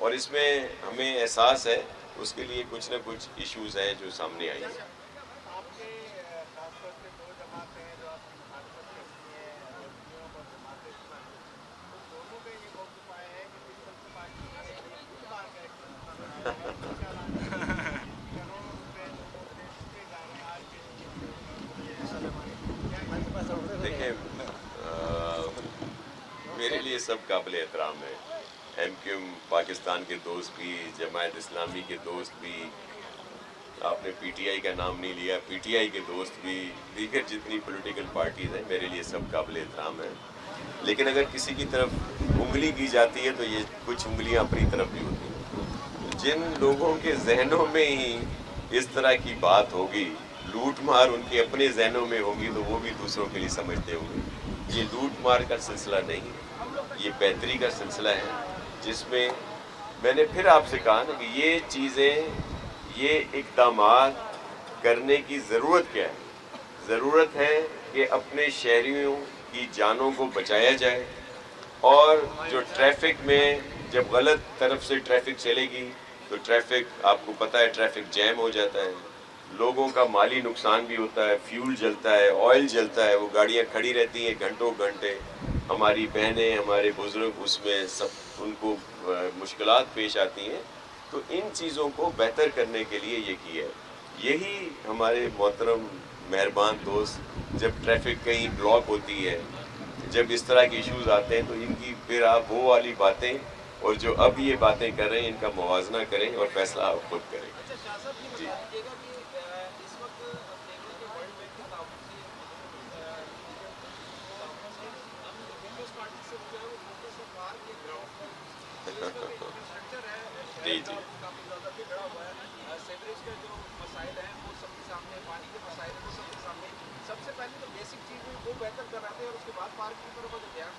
اور اس میں ہمیں احساس ہے اس کے لیے کچھ نہ کچھ ایشوز ہیں جو سامنے آئی ہیں. دیکھیں میرے لیے سب قابل احترام ہے. ایم کیو ایم پاکستان کے دوست بھی, جماعت اسلامی کے دوست بھی, آپ نے پی ٹی آئی کا نام نہیں لیا, پی ٹی آئی کے دوست بھی, دیگر جتنی پولیٹیکل پارٹیز ہیں میرے لیے سب قابل احترام ہیں. لیکن اگر کسی کی طرف انگلی کی جاتی ہے تو یہ کچھ انگلیاں اپنی طرف بھی ہوتی ہیں. جن لوگوں کے ذہنوں میں ہی اس طرح کی بات ہوگی, لوٹ مار ان کے اپنے ذہنوں میں ہوگی, تو وہ بھی دوسروں کے لیے سمجھتے ہوں گے. یہ لوٹ مار کا سلسلہ نہیں ہے, یہ بہتری کا سلسلہ ہے, جس میں میں نے پھر آپ سے کہا نا کہ یہ چیزیں, یہ اقدامات کرنے کی ضرورت کیا ہے؟ ضرورت ہے کہ اپنے شہریوں کی جانوں کو بچایا جائے, اور جو ٹریفک میں جب غلط طرف سے ٹریفک چلے گی تو ٹریفک, آپ کو پتہ ہے ٹریفک جیم ہو جاتا ہے, لوگوں کا مالی نقصان بھی ہوتا ہے, فیول جلتا ہے, آئل جلتا ہے, وہ گاڑیاں کھڑی رہتی ہیں گھنٹوں گھنٹے, ہماری بہنیں, ہمارے بزرگ اس میں سب ان کو مشکلات پیش آتی ہیں. تو ان چیزوں کو بہتر کرنے کے لیے یہ کیا ہے. یہی ہمارے محترم مہربان دوست, جب ٹریفک کہیں بلاک ہوتی ہے, جب اس طرح کے ایشوز آتے ہیں, تو ان کی پھر آپ وہ والی باتیں اور جو اب یہ باتیں کر رہے ہیں ان کا موازنہ کریں اور فیصلہ آپ خود کریں. جی جی جی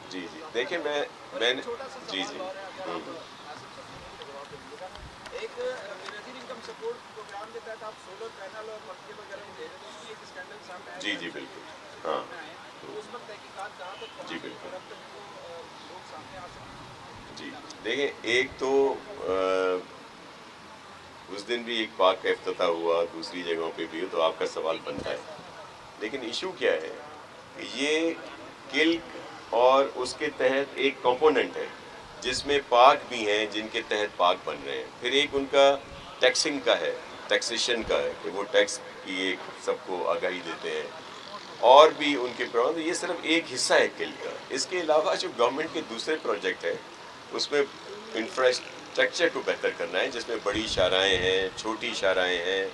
جی جی دیکھیں میں نے جی جی جی جی بالکل ہاں جی بالکل جی دیکھیں ایک تو اس دن بھی ایک پارک کا افتتاح ہوا, دوسری جگہوں پہ بھی ہو, تو آپ کا سوال بنتا ہے. لیکن ایشو کیا ہے کہ یہ کلک اور اس کے تحت ایک کمپوننٹ ہے جس میں پارک بھی ہیں جن کے تحت پارک بن رہے ہیں. پھر ایک ان کا ٹیکسنگ کا ہے, ٹیکسیشن کا ہے, کہ وہ ٹیکس کی ایک سب کو آگاہی دیتے ہیں, اور بھی ان کے پروگرام. یہ صرف ایک حصہ ہے کلک کا. اس کے علاوہ جو گورنمنٹ کے دوسرے پروجیکٹ ہیں اس میں انفراسٹرکچر کو بہتر کرنا ہے, جس میں بڑی شاہراہیں ہیں, چھوٹی شاہراہیں ہیں,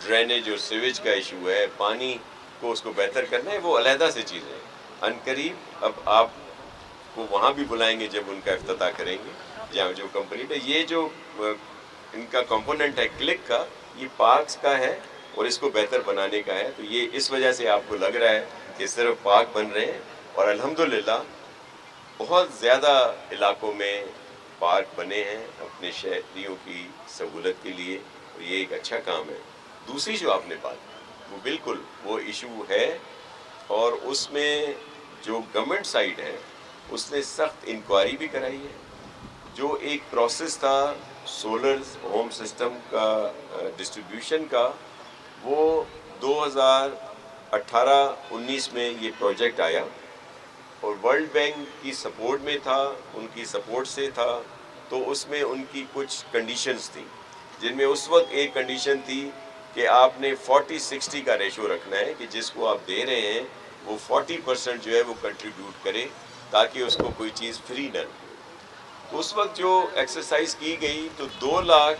ڈرینیج اور سیویج کا ایشو ہے, پانی کو اس کو بہتر کرنا ہے. وہ علیحدہ سے چیزیں ہیں. عنقریب اب آپ کو وہاں بھی بلائیں گے جب ان کا افتتاح کریں گے, جہاں جو کمپلیٹ ہے. یہ جو ان کا کمپوننٹ ہے کلک کا, یہ پارکس کا ہے اور اس کو بہتر بنانے کا ہے. تو یہ اس وجہ سے آپ کو لگ رہا ہے کہ صرف پارک بن رہے ہیں, اور الحمدللہ بہت زیادہ علاقوں میں پارک بنے ہیں اپنے شہریوں کی سہولت کے لیے. اور یہ ایک اچھا کام ہے. دوسری جو آپ نے بات کی وہ بالکل وہ ایشو ہے, اور اس میں جو گورنمنٹ سائڈ ہے اس نے سخت انکوائری بھی کرائی ہے. جو ایک پروسیس تھا سولر ہوم سسٹم کا ڈسٹریبیوشن کا, وہ 2018-19 میں یہ پروجیکٹ آیا, اور ورلڈ بینک کی سپورٹ میں تھا, ان کی سپورٹ سے تھا. تو اس میں ان کی کچھ کنڈیشنز تھیں, جن میں اس وقت ایک کنڈیشن تھی کہ آپ نے 40-60 کا ریشو رکھنا ہے, کہ جس کو آپ دے رہے ہیں وہ 40% جو ہے وہ کنٹریبیوٹ کرے, تاکہ اس کو کوئی چیز فری نہ. تو اس وقت جو ایکسرسائز کی گئی تو 2 لاکھ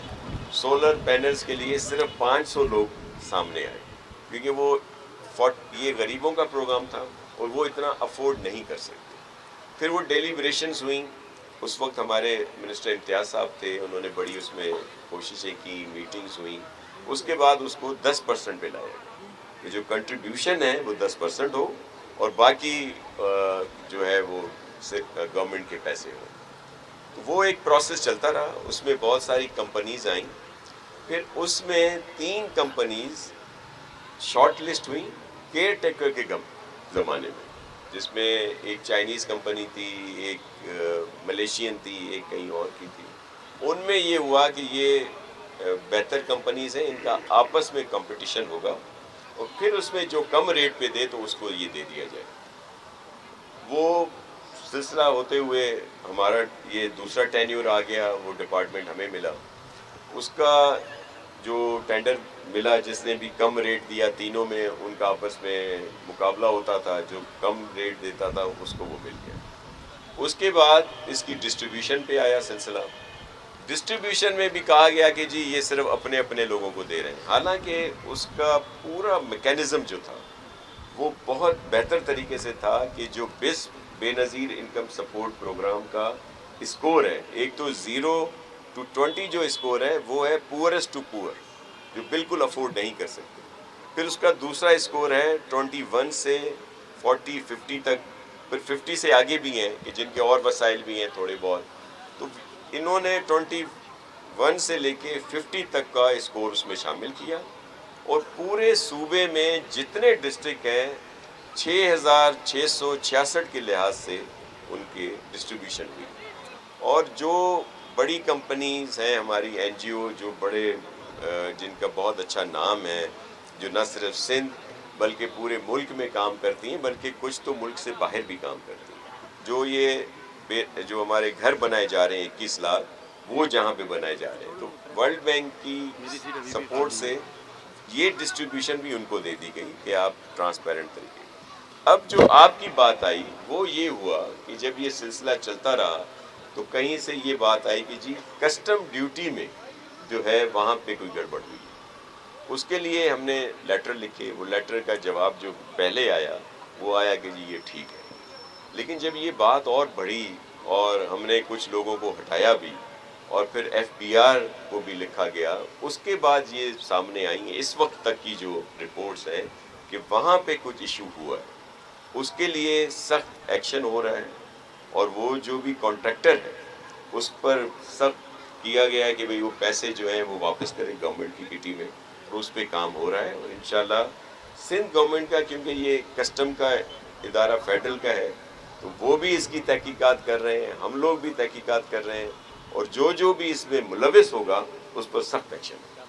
سولر پینلز کے لیے صرف 500 لوگ سامنے آئے, کیونکہ وہ یہ غریبوں کا پروگرام تھا اور وہ اتنا افورڈ نہیں کر سکتے. پھر وہ ڈیلیبریشنز ہوئیں. اس وقت ہمارے منسٹر امتیاز صاحب تھے, انہوں نے بڑی اس میں کوششیں کی, میٹنگز ہوئیں. اس کے بعد اس کو 10% پہ لایا کہ جو کنٹریبیوشن ہے وہ 10% ہو, اور باقی جو ہے وہ گورنمنٹ کے پیسے ہوں. تو وہ ایک پروسیس چلتا رہا, اس میں بہت ساری کمپنیز آئیں. پھر اس میں 3 کمپنیز شارٹ لسٹ ہوئیں کیئر ٹیکر کے زمانے میں, جس میں ایک چائنیز کمپنی تھی, ایک ملیشین تھی, ایک کہیں اور کی تھی. ان میں یہ ہوا کہ یہ بہتر کمپنیز ہیں، ان کا آپس میں کمپٹیشن ہوگا اور پھر اس میں جو کم ریٹ پہ دے تو اس کو یہ دے دیا جائے. وہ سلسلہ ہوتے ہوئے ہمارا یہ دوسرا ٹینیور آ گیا، وہ ڈپارٹمنٹ ہمیں ملا. اس کا جو ٹینڈر ملا، جس نے بھی کم ریٹ دیا، تینوں میں ان کا آپس میں مقابلہ ہوتا تھا، جو کم ریٹ دیتا تھا اس کو وہ مل گیا. اس کے بعد اس کی ڈسٹریبیوشن پہ آیا سلسلہ. ڈسٹریبیوشن میں بھی کہا گیا کہ جی یہ صرف اپنے اپنے لوگوں کو دے رہے ہیں، حالانکہ اس کا پورا میکینزم جو تھا وہ بہت بہتر طریقے سے تھا کہ جو بے نظیر انکم سپورٹ پروگرام کا اسکور ہے، ایک تو 0 to 20 جو اسکور ہے وہ ہے پورسٹ ٹو پور، جو بالکل افورڈ نہیں کر سکتے. پھر اس کا دوسرا اسکور ہے 21 سے 40 50 تک، پھر 50 سے آگے بھی ہیں کہ جن کے اور وسائل بھی ہیں تھوڑے بہت. تو انہوں نے 21 سے لے کے 50 تک کا اسکور اس میں شامل کیا، اور پورے صوبے میں جتنے ڈسٹرکٹ ہیں 6666 کے لحاظ سے ان کے ڈسٹریبیوشن ہوئی. اور جو بڑی کمپنیز ہیں ہماری این جی او، جو بڑے جن کا بہت اچھا نام ہے، جو نہ صرف سندھ بلکہ پورے ملک میں کام کرتی ہیں، بلکہ کچھ تو ملک سے باہر بھی کام کرتی ہیں، جو ہمارے گھر بنائے جا رہے ہیں 21 لاکھ، وہ جہاں پہ بنائے جا رہے ہیں. تو ورلڈ بینک کی سپورٹ سے یہ ڈسٹریبیوشن بھی ان کو دے دی گئی کہ آپ ٹرانسپیرنٹ طریقے. اب جو آپ کی بات آئی وہ یہ ہوا کہ جب یہ سلسلہ چلتا رہا تو کہیں سے یہ بات آئی کہ جی کسٹم ڈیوٹی میں جو ہے وہاں پہ کوئی گڑبڑ ہوئی. اس کے لیے ہم نے لیٹر لکھے. وہ لیٹر کا جواب جو پہلے آیا وہ آیا کہ جی یہ ٹھیک ہے. لیکن جب یہ بات اور بڑھی اور ہم نے کچھ لوگوں کو ہٹایا بھی، اور پھر ایف بی آر کو بھی لکھا گیا، اس کے بعد یہ سامنے آئی ہیں اس وقت تک کی جو رپورٹس ہیں کہ وہاں پہ کچھ ایشو ہوا ہے. اس کے لیے سخت ایکشن ہو رہا ہے، اور وہ جو بھی کانٹریکٹر ہے اس پر سخت کیا گیا ہے کہ بھئی وہ پیسے جو ہیں وہ واپس کریں گورنمنٹ کی کٹی میں، اور اس پہ کام ہو رہا ہے. اور انشاءاللہ سندھ گورنمنٹ کا، کیونکہ یہ کسٹم کا ادارہ فیڈرل کا ہے، تو وہ بھی اس کی تحقیقات کر رہے ہیں، ہم لوگ بھی تحقیقات کر رہے ہیں، اور جو بھی اس میں ملوث ہوگا اس پر سخت ایکشن.